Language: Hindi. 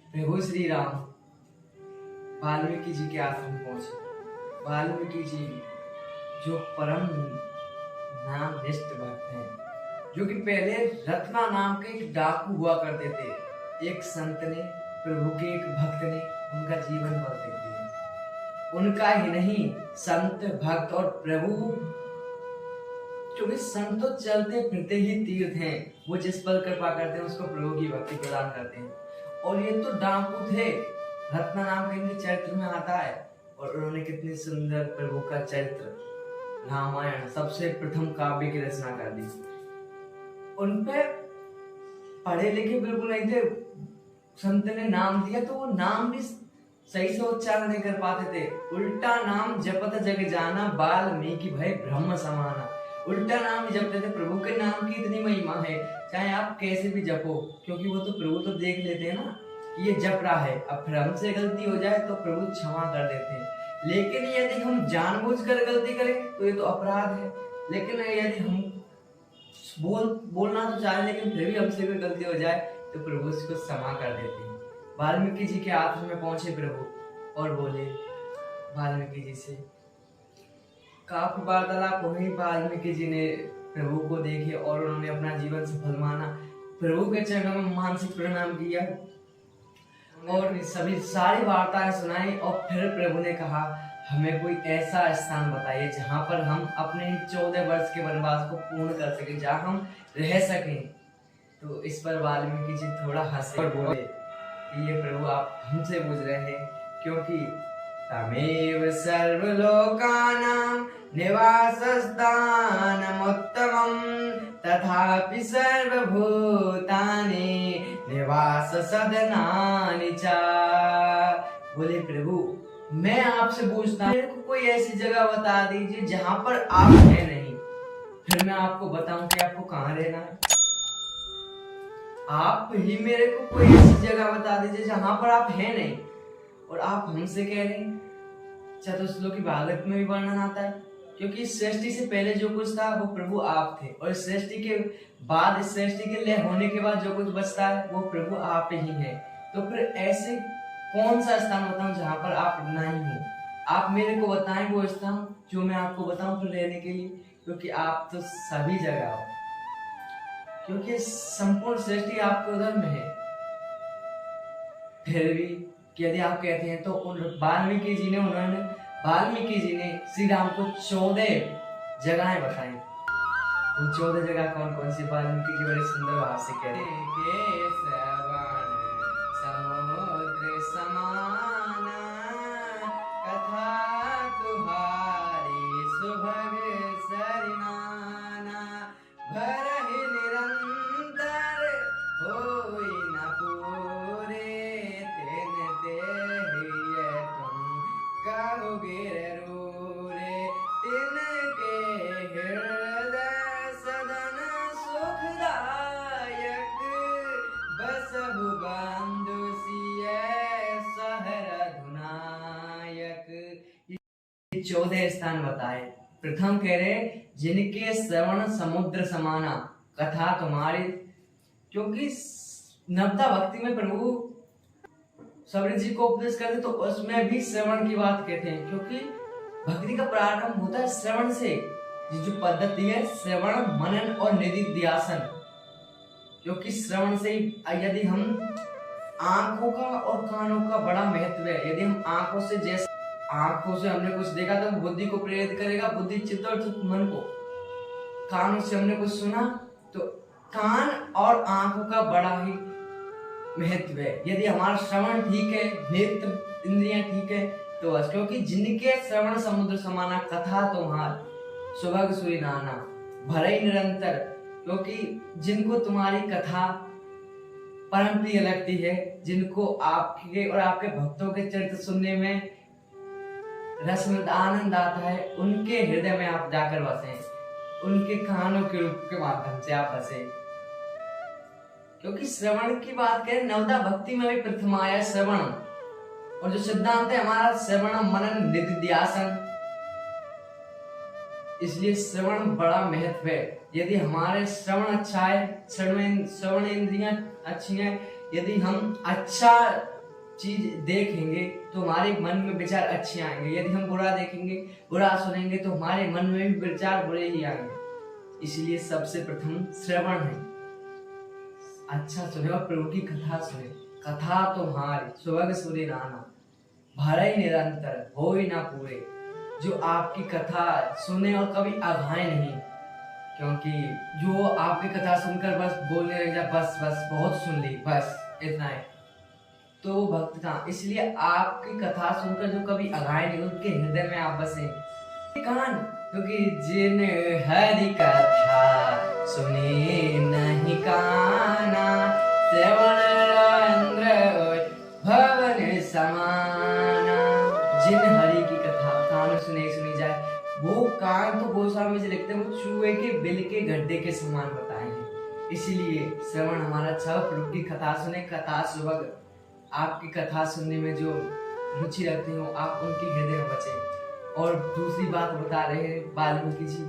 प्रभु श्री राम वाल्मीकि जी के आश्रम पहुंचे। वाल्मीकि जी जो परम नाम निष्ठ भक्त हैं, जो कि पहले रत्ना नाम के एक डाकू हुआ करते थे, एक संत ने, प्रभु के एक भक्त ने उनका जीवन बदल दिया। उनका ही नहीं, संत भक्त और प्रभु, क्योंकि संत तो चलते फिरते ही तीर्थ हैं, वो जिस पर कृपा करते हैं उसको प्रभु की भक्ति प्रदान करते हैं। और ये तो डाकू थे, रत्ना नाम के इनके चरित्र में आता है। और उन्होंने कितनी सुंदर प्रभु का चरित्र, रामायण सबसे प्रथम काव्य की रचना कर दी। उनपे पढ़े लिखे बिल्कुल नहीं थे, संत ने नाम दिया तो वो नाम भी सही से उच्चारण नहीं कर पाते थे। उल्टा नाम जपत जग जाना, वाल्मीकि भय ब्रह्म समाना। उल्टा नाम जपते थे। प्रभु के नाम की इतनी महिमा है, चाहे आप कैसे भी जपो, क्योंकि वो तो प्रभु तो देख लेते हैं ना कि ये जप रहा है। अब फिर हमसे गलती हो जाए तो प्रभु क्षमा कर देते हैं, लेकिन यदि हम जानबूझकर गलती करें तो ये तो अपराध है। लेकिन यदि हम बोलना तो चाहे लेकिन फिर भी हमसे कोई गलती हो जाए तो प्रभु उसको क्षमा कर देते हैं। वाल्मीकि जी के आश्रम में पहुंचे प्रभु और बोले वाल्मीकि जी से। काफी वार्तालाप हुई। वाल्मीकि जी ने प्रभु को देखे और उन्होंने अपना जीवन सफल माना, प्रभु के चरणों में मानसिक प्रणाम किया और सभी सारी वार्ताएं सुनाई। और फिर प्रभु ने कहा, हमें कोई ऐसा स्थान बताइए जहां पर हम अपने 14 वर्ष के वनवास को पूर्ण कर सकें, जहां हम रह सकें। तो इस पर वाल्मीकि जी थोड़ा हंसे और बोले कि ये प्रभु आप हमसे पूछ रहे हैं, क्योंकि तमेव सर्वलोकानां निवासस्थानमुत्तमं तथापि सर्वभूतानि निवास सदनानि च। बोले प्रभु, मैं आपसे पूछता हूँ, मेरे को कोई ऐसी जगह बता दीजिए जहां पर आप हैं नहीं, फिर मैं आपको बताऊं कि आपको कहाँ रहना है। आप ही मेरे को कोई ऐसी जगह बता दीजिए जहां पर आप हैं नहीं, और आप हमसे कह रहे हैं। चतुश्लोकी की भागवत में भी वर्णन आता है, क्योंकि सृष्टि से पहले जो कुछ था वो प्रभु आप थे, और सृष्टि के बाद, इस सृष्टि के लय होने के बाद जो कुछ बचता है वो प्रभु आप ही है। तो फिर ऐसे कौन सा स्थान बताऊं जहां पर आप नहीं हो। आप मेरे को बताएं वो स्थान जो मैं आपको बताऊं फिर रहने के लिए, क्योंकि आप तो सभी जगह हो, क्योंकि संपूर्ण सृष्टि आपके उधर में है। फिर भी यदि आप कहते हैं तो वाल्मीकि जी ने श्री राम को 14 जगहें बताई। वो 14 जगह कौन कौन सी, वाल्मीकि जी बड़े सुंदर भाव से कह रहे हैं। समुद्र समान कथा तुम्हारी सुभग सरिनाना, भरहि निरंतर होई न पूरे, तेन तेहि तुम कहोगे रूरे, तिनके हृदय सदन सुखदायक, बसहु बंधु सिय सहर धुनायक। 14 स्थान बताए। प्रथम कह रहे जिनके श्रवण समुद्र समाना, कथा तुम्हारी, क्योंकि नवदा भक्ति में प्रभु सबरी जी को उपदेश करते तो उसमें भी श्रवण की बात कहते हैं, क्योंकि भक्ति का प्रारंभ होता है श्रवण से। ये जो पद्धति है श्रवण, मनन और निधिध्यासन, क्योंकि श्रवण से यदि हम आंखों का और कानों का बड़ा महत्व है। यदि हम आंखों से हमने कुछ देखा तो बुद्धि को प्रेरित करेगा, बुद्धि चित्त और चित्त मन को। कानों से हमने कुछ सुना तो कान और आंखों का बड़ा ही महत्व है। यदि हमारा श्रवण ठीक है, नेत्र इंद्रियां ठीक है तो बस, क्योंकि जिनके श्रवण समुद्र समाना, कथा तुम्हार सुभग सुई नाना, भरे निरंतर, क्योंकि जिनको तुम्हारी कथा परम प्रिय लगती है, जिनको आपके और आपके भक्तों के चरित्र सुनने में रसमत आनंद आता है, उनके हृदय में आप जाकर बसे, उनके कानों के रूप के माध्यम से आप बसे। क्योंकि श्रवण की बात करें, नवदा भक्ति में भी प्रथम आया श्रवण, और जो सिद्धांत है हमारा श्रवण मनन निधिध्यासन, इसलिए श्रवण बड़ा महत्व है। यदि हमारे श्रवण अच्छा है, श्रवण इंद्रियां अच्छी हैं, यदि हम अच्छा चीज देखेंगे तो हमारे मन में विचार अच्छे आएंगे, यदि हम बुरा देखेंगे, बुरा सुनेंगे तो हमारे मन में भी विचार बुरे ही आएंगे। इसलिए सबसे प्रथम श्रवण है, अच्छा सुने और प्रभु की कथा सुने। कथा तुम्हारी सुबह सूर्य नाना भरे निरंतर हो ही ना पूरे। जो आपकी कथा सुने और कभी अघाए नहीं, क्योंकि जो आपकी कथा सुनकर बस बोलने लग जाए बस बस बहुत सुन ली बस इतना है, तो भक्त का। इसलिए आपकी कथा सुनकर जो कभी अघाए नहीं, उनके हृदय में आप बसे। कान, क्योंकि जिन हरि कथा सुने नहीं काना, श्रवण रंध्र भवन समाना। जिन हरि की कथा कान सुनी जाए, वो कान तो गोस्वामी जी लिखते हैं वो चूहे के बिल के गड्ढे के समान बताए हैं। इसीलिए श्रवण हमारा अच्छा, प्रभु की कथा सुने। कथा सुबह आपकी कथा सुनने में जो रुचि रखते हो आप उनके हृदय में बचे। और दूसरी बात बता रहे हैं वाल्मीकि जी,